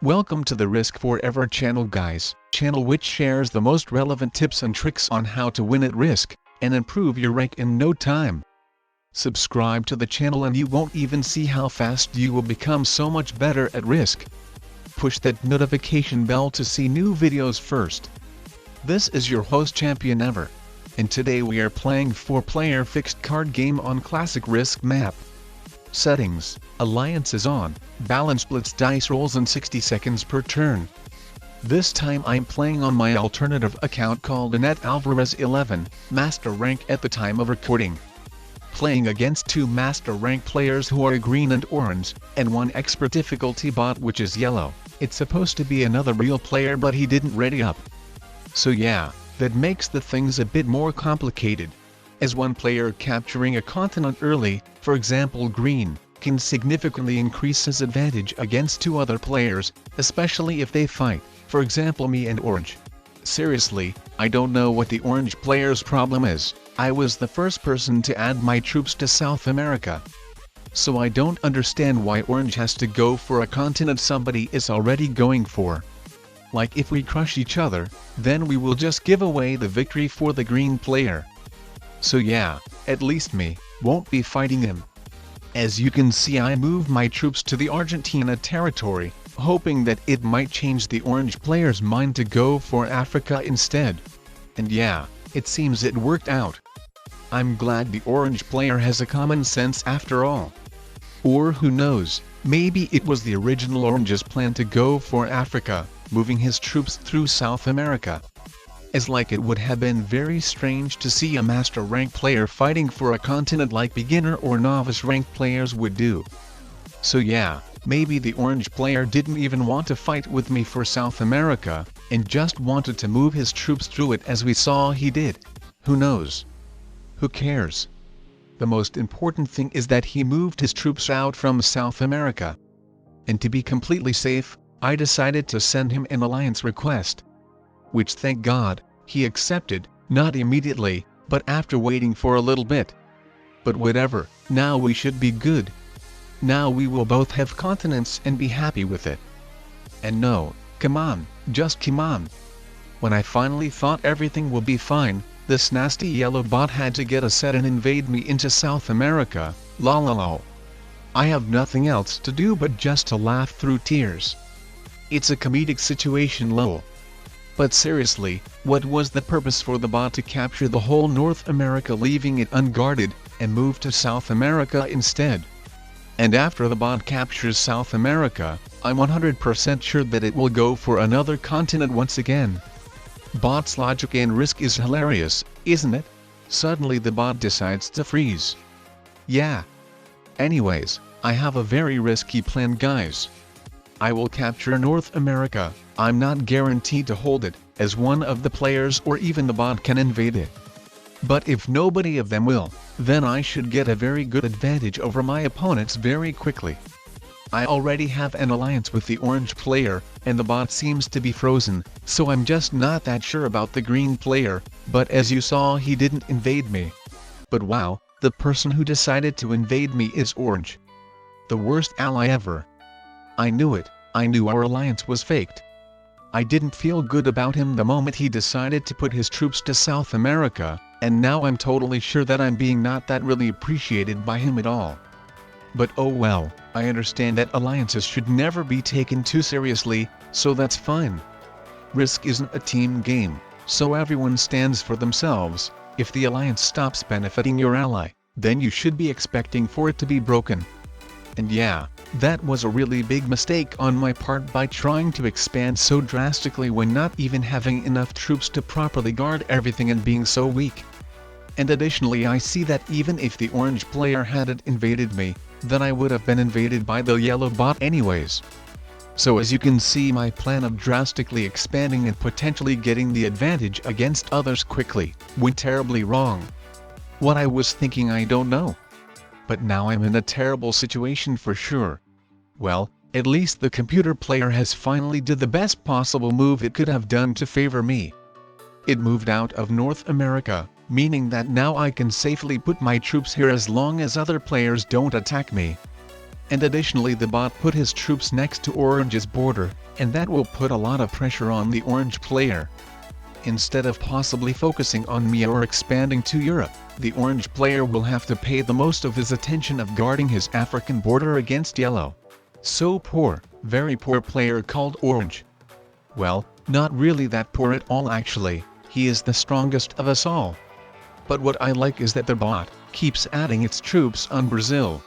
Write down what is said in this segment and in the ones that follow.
Welcome to the Risk Forever channel guys, channel which shares the most relevant tips and tricks on how to win at Risk, and improve your rank in no time. Subscribe to the channel and you won't even see how fast you will become so much better at Risk. Push that notification bell to see new videos first. This is your host Champion Ever, and today we are playing 4-player fixed card game on classic Risk map. Settings: Alliance is on, balance blitz dice rolls in 60 seconds per turn. This time I'm playing on my alternative account called Annette Alvarez 11, master rank at the time of recording. Playing against 2 master rank players who are green and orange, and 1 expert difficulty bot which is yellow. It's supposed to be another real player but he didn't ready up. So yeah, that makes the things a bit more complicated. As one player capturing a continent early, for example green, can significantly increase his advantage against 2 other players, especially if they fight, for example me and orange. Seriously, I don't know what the orange player's problem is. I was the first person to add my troops to South America. So I don't understand why orange has to go for a continent somebody is already going for. Like if we crush each other, then we will just give away the victory for the green player. So yeah, at least me, won't be fighting him. As you can see, I moved my troops to the Argentina territory, hoping that it might change the orange player's mind to go for Africa instead. And yeah, it seems it worked out. I'm glad the orange player has a common sense after all. Or who knows, maybe it was the original orange's plan to go for Africa, moving his troops through South America. As like it would have been very strange to see a master rank player fighting for a continent like beginner or novice rank players would do. So yeah, maybe the orange player didn't even want to fight with me for South America, and just wanted to move his troops through it as we saw he did. Who knows? Who cares? The most important thing is that he moved his troops out from South America. And to be completely safe, I decided to send him an alliance request. Which thank God, he accepted, not immediately, but after waiting for a little bit. But whatever, now we should be good. Now we will both have continents and be happy with it. And no, come on, just come on. When I finally thought everything will be fine, this nasty yellow bot had to get a set and invade me into South America, lol. I have nothing else to do but just to laugh through tears. It's a comedic situation lol. But seriously, what was the purpose for the bot to capture the whole North America leaving it unguarded, and move to South America instead? And after the bot captures South America, I'm 100% sure that it will go for another continent once again. Bot's logic and risk is hilarious, isn't it? Suddenly the bot decides to freeze. Yeah. Anyways, I have a very risky plan guys. I will capture North America. I'm not guaranteed to hold it, as one of the players or even the bot can invade it. But if nobody of them will, then I should get a very good advantage over my opponents very quickly. I already have an alliance with the orange player, and the bot seems to be frozen, so I'm just not that sure about the green player, but as you saw he didn't invade me. But wow, the person who decided to invade me is orange. The worst ally ever. I knew it, I knew our alliance was faked. I didn't feel good about him the moment he decided to put his troops to South America, and now I'm totally sure that I'm being not that really appreciated by him at all. But oh well, I understand that alliances should never be taken too seriously, so that's fine. Risk isn't a team game, so everyone stands for themselves. If the alliance stops benefiting your ally, then you should be expecting for it to be broken. And yeah, that was a really big mistake on my part by trying to expand so drastically when not even having enough troops to properly guard everything and being so weak. And additionally I see that even if the orange player hadn't invaded me, then I would have been invaded by the yellow bot anyways. So as you can see, my plan of drastically expanding and potentially getting the advantage against others quickly went terribly wrong. What I was thinking I don't know. But now I'm in a terrible situation for sure. Well, at least the computer player has finally did the best possible move it could have done to favor me. It moved out of North America, meaning that now I can safely put my troops here as long as other players don't attack me. And additionally the bot put his troops next to Orange's border, and that will put a lot of pressure on the Orange player. Instead of possibly focusing on me or expanding to Europe, the Orange player will have to pay the most of his attention of guarding his African border against Yellow. So poor, very poor player called Orange. Well, not really that poor at all actually, he is the strongest of us all. But what I like is that the bot keeps adding its troops on Brazil.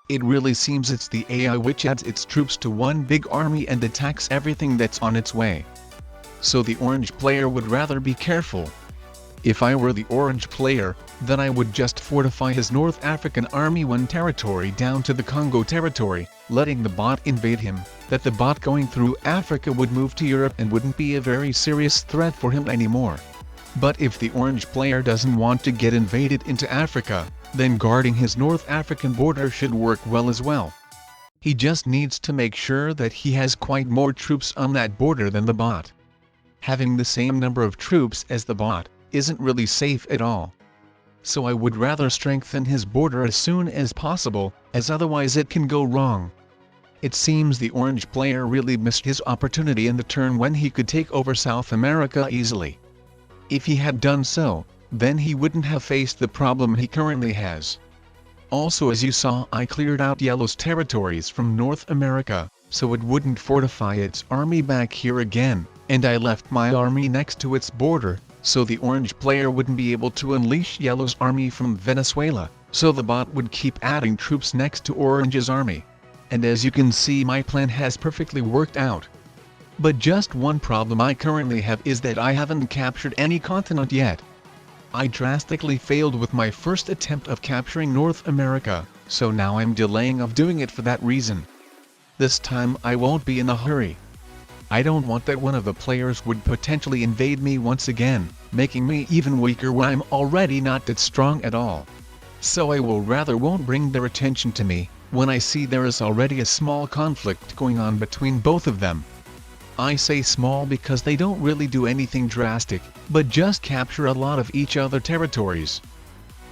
It really seems it's the AI which adds its troops to one big army and attacks everything that's on its way. So the Orange player would rather be careful. If I were the Orange player, then I would just fortify his North African army one territory down to the Congo territory, letting the bot invade him, that the bot going through Africa would move to Europe and wouldn't be a very serious threat for him anymore. But if the Orange player doesn't want to get invaded into Africa, then guarding his North African border should work well as well. He just needs to make sure that he has quite more troops on that border than the bot. Having the same number of troops as the bot isn't really safe at all. So I would rather strengthen his border as soon as possible, as otherwise it can go wrong. It seems the Orange player really missed his opportunity in the turn when he could take over South America easily. If he had done so, then he wouldn't have faced the problem he currently has. Also, as you saw, I cleared out Yellow's territories from North America, so it wouldn't fortify its army back here again, and I left my army next to its border, so the Orange player wouldn't be able to unleash Yellow's army from Venezuela, so the bot would keep adding troops next to Orange's army. And as you can see, my plan has perfectly worked out. But just one problem I currently have is that I haven't captured any continent yet. I drastically failed with my first attempt of capturing North America, so now I'm delaying of doing it for that reason. This time I won't be in a hurry. I don't want that one of the players would potentially invade me once again, making me even weaker when I'm already not that strong at all. So I will rather won't bring their attention to me, when I see there is already a small conflict going on between both of them. I say small because they don't really do anything drastic, but just capture a lot of each other territories.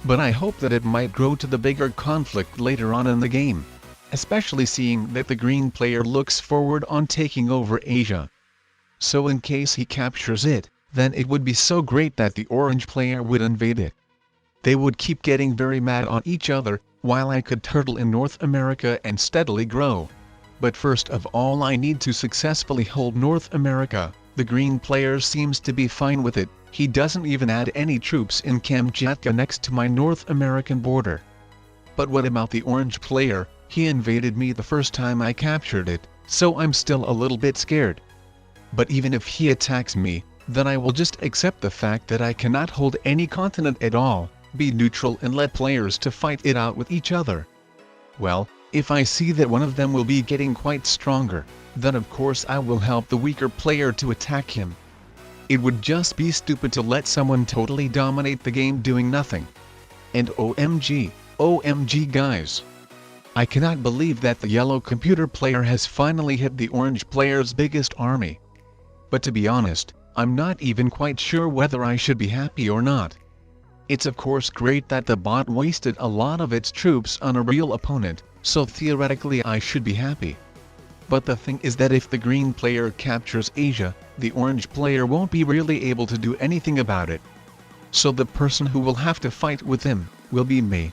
But I hope that it might grow to the bigger conflict later on in the game, especially seeing that the green player looks forward on taking over Asia. So in case he captures it, then it would be so great that the Orange player would invade it. They would keep getting very mad on each other, while I could turtle in North America and steadily grow. But first of all I need to successfully hold North America. The green player seems to be fine with it, he doesn't even add any troops in Kamchatka next to my North American border. But what about the Orange player? He invaded me the first time I captured it, so I'm still a little bit scared. But even if he attacks me, then I will just accept the fact that I cannot hold any continent at all, be neutral and let players to fight it out with each other. Well, if I see that one of them will be getting quite stronger, then of course I will help the weaker player to attack him. It would just be stupid to let someone totally dominate the game doing nothing. And OMG guys. I cannot believe that the yellow computer player has finally hit the orange player's biggest army. But to be honest, I'm not even quite sure whether I should be happy or not. It's of course great that the bot wasted a lot of its troops on a real opponent, so theoretically I should be happy. But the thing is that if the green player captures Asia, the orange player won't be really able to do anything about it. So the person who will have to fight with him will be me.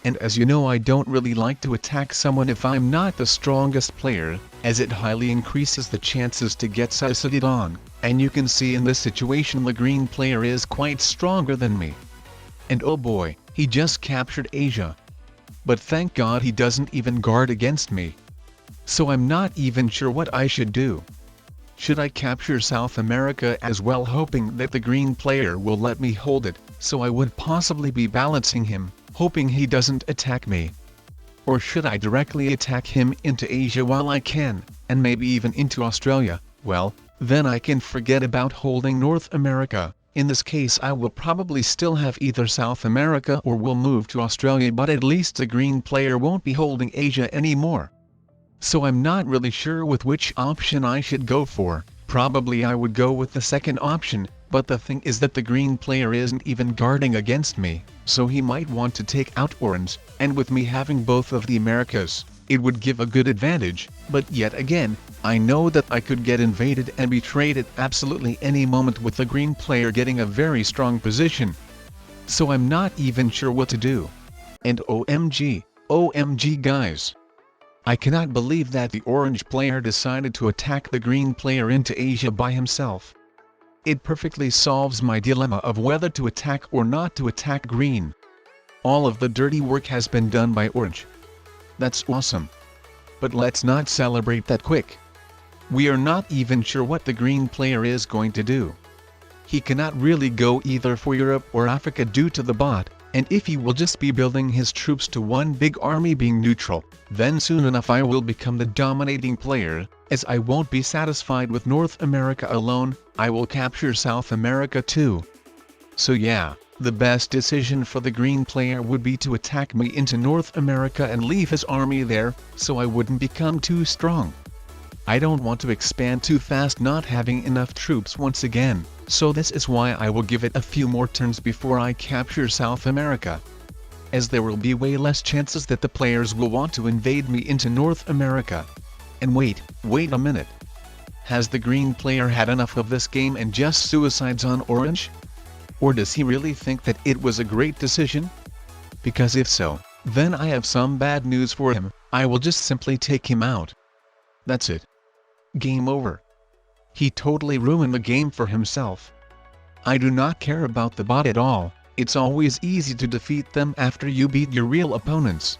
And as you know, I don't really like to attack someone if I'm not the strongest player, as it highly increases the chances to get suicided on, and you can see in this situation the green player is quite stronger than me. And oh boy, he just captured Asia. But thank God he doesn't even guard against me. So I'm not even sure what I should do. Should I capture South America as well, hoping that the green player will let me hold it, so I would possibly be balancing him, hoping he doesn't attack me? Or should I directly attack him into Asia while I can, and maybe even into Australia? Well, then I can forget about holding North America. In this case I will probably still have either South America or will move to Australia, but at least the green player won't be holding Asia anymore. So I'm not really sure with which option I should go for. Probably I would go with the second option, but the thing is that the green player isn't even guarding against me, so he might want to take out orange, and with me having both of the Americas, it would give a good advantage, but yet again, I know that I could get invaded and betrayed at absolutely any moment with the green player getting a very strong position. So I'm not even sure what to do. And OMG guys. I cannot believe that the orange player decided to attack the green player into Asia by himself. It perfectly solves my dilemma of whether to attack or not to attack green. All of the dirty work has been done by orange. That's awesome. But let's not celebrate that quick. We are not even sure what the green player is going to do. He cannot really go either for Europe or Africa due to the bot, and if he will just be building his troops to one big army being neutral, then soon enough I will become the dominating player, as I won't be satisfied with North America alone, I will capture South America too. So yeah, the best decision for the green player would be to attack me into North America and leave his army there, so I wouldn't become too strong. I don't want to expand too fast not having enough troops once again, so this is why I will give it a few more turns before I capture South America. As there will be way less chances that the players will want to invade me into North America. And wait a minute. Has the green player had enough of this game and just suicides on orange? Or does he really think that it was a great decision? Because if so, then I have some bad news for him, I will just simply take him out. That's it. Game over. He totally ruined the game for himself. I do not care about the bot at all, it's always easy to defeat them after you beat your real opponents.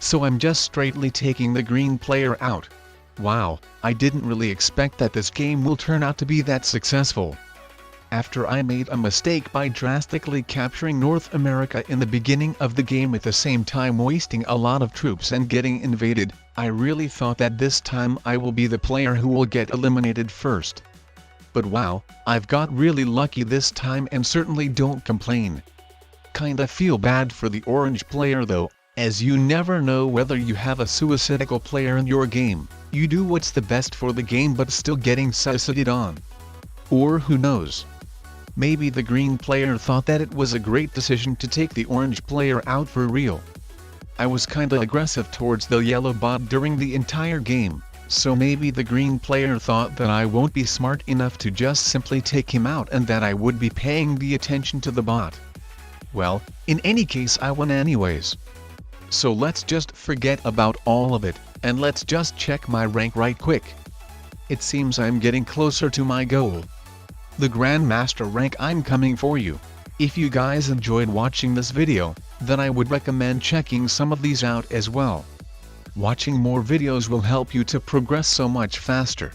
So I'm just straightly taking the green player out. Wow, I didn't really expect that this game will turn out to be that successful. After I made a mistake by drastically capturing North America in the beginning of the game at the same time wasting a lot of troops and getting invaded, I really thought that this time I will be the player who will get eliminated first. But wow, I've got really lucky this time and certainly don't complain. Kinda feel bad for the orange player though, as you never know whether you have a suicidal player in your game, you do what's the best for the game but still getting suicided on. Or who knows? Maybe the green player thought that it was a great decision to take the orange player out for real. I was kinda aggressive towards the yellow bot during the entire game, so maybe the green player thought that I won't be smart enough to just simply take him out and that I would be paying the attention to the bot. Well, in any case I won anyways. So let's just forget about all of it, and let's just check my rank right quick. It seems I'm getting closer to my goal. The Grandmaster rank. I'm coming for you. If you guys enjoyed watching this video, then I would recommend checking some of these out as well. Watching more videos will help you to progress so much faster.